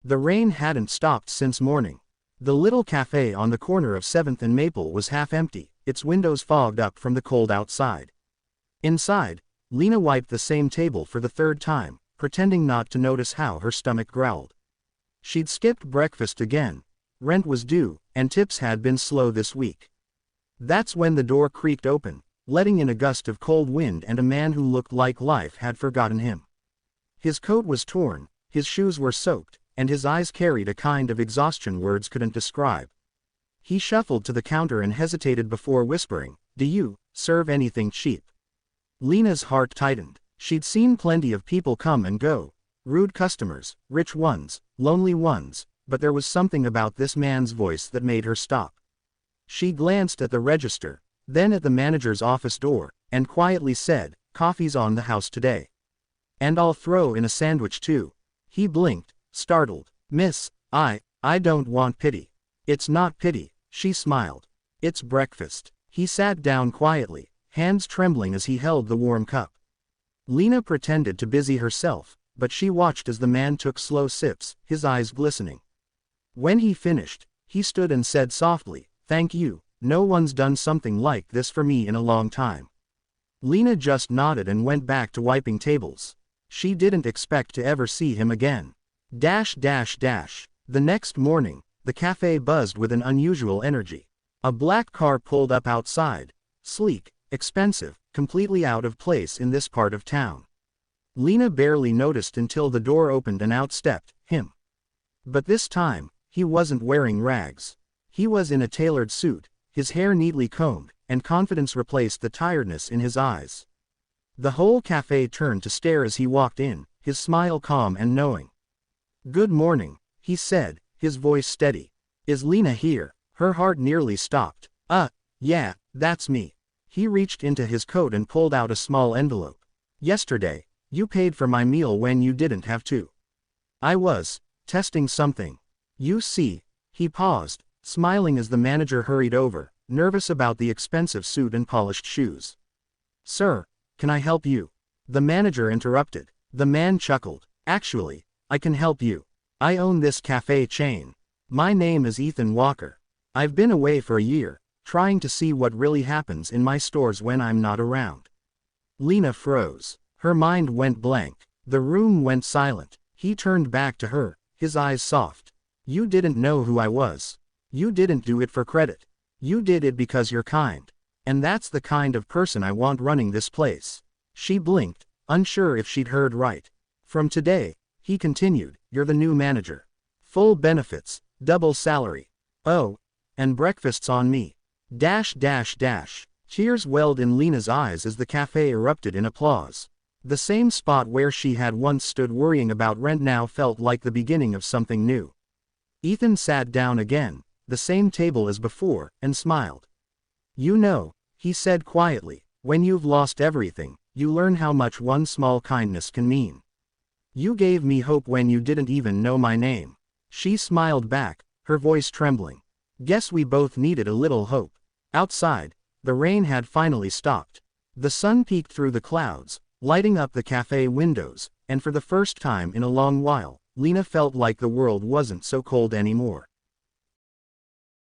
The rain hadn't stopped since morning. The little cafe on the corner of 7th and Maple was half empty, its windows fogged up from the cold outside. Inside, Lena wiped the same table for the third time, pretending not to notice how her stomach growled. She'd skipped breakfast again. Rent was due, and tips had been slow this week. That's when the door creaked open, letting in a gust of cold wind and a man who looked like life had forgotten him. His coat was torn, his shoes were soaked, and his eyes carried a kind of exhaustion words couldn't describe. He shuffled to the counter and hesitated before whispering, "Do you serve anything cheap?" Lena's heart tightened. She'd seen plenty of people come and go, rude customers, rich ones, lonely ones, but there was something about this man's voice that made her stop. She glanced at the register, then at the manager's office door, and quietly said, "Coffee's on the house today. And I'll throw in a sandwich too." He blinked, startled. "Miss, I don't want pity." "It's not pity," she smiled. "It's breakfast." He sat down quietly, hands trembling as he held the warm cup. Lena pretended to busy herself, but she watched as the man took slow sips, his eyes glistening. When he finished, he stood and said softly, "Thank you, no one's done something like this for me in a long time." Lena just nodded and went back to wiping tables. She didn't expect to ever see him again. The next morning, the cafe buzzed with an unusual energy. A black car pulled up outside, sleek, expensive, completely out of place in this part of town. Lena barely noticed until the door opened and out stepped him. But this time, he wasn't wearing rags. He was in a tailored suit, his hair neatly combed, and confidence replaced the tiredness in his eyes. The whole cafe turned to stare as he walked in, his smile calm and knowing. "Good morning," he said, his voice steady. "Is Lena here?" Her heart nearly stopped. Yeah, that's me." He reached into his coat and pulled out a small envelope. "Yesterday, you paid for my meal when you didn't have to." "I was testing something. You see." He paused, smiling as the manager hurried over, nervous about the expensive suit and polished shoes. "Sir, can I help you?" The manager interrupted. The man chuckled. "Actually, I can help you. I own this cafe chain. My name is Ethan Walker. I've been away for a year, trying to see what really happens in my stores when I'm not around." Lena froze. Her mind went blank. The room went silent. He turned back to her, his eyes soft. "You didn't know who I was. You didn't do it for credit. You did it because you're kind. And that's the kind of person I want running this place." She blinked, unsure if she'd heard right. "From today," he continued, "you're the new manager. Full benefits, double salary. Oh, and breakfast's on me." Tears welled in Lena's eyes as the cafe erupted in applause. The same spot where she had once stood worrying about rent now felt like the beginning of something new. Ethan sat down again, the same table as before, and smiled. "You know," he said quietly, "when you've lost everything, you learn how much one small kindness can mean. You gave me hope when you didn't even know my name." She smiled back, her voice trembling. "Guess we both needed a little hope." Outside, the rain had finally stopped. The sun peeked through the clouds, lighting up the cafe windows, and for the first time in a long while, Lena felt like the world wasn't so cold anymore.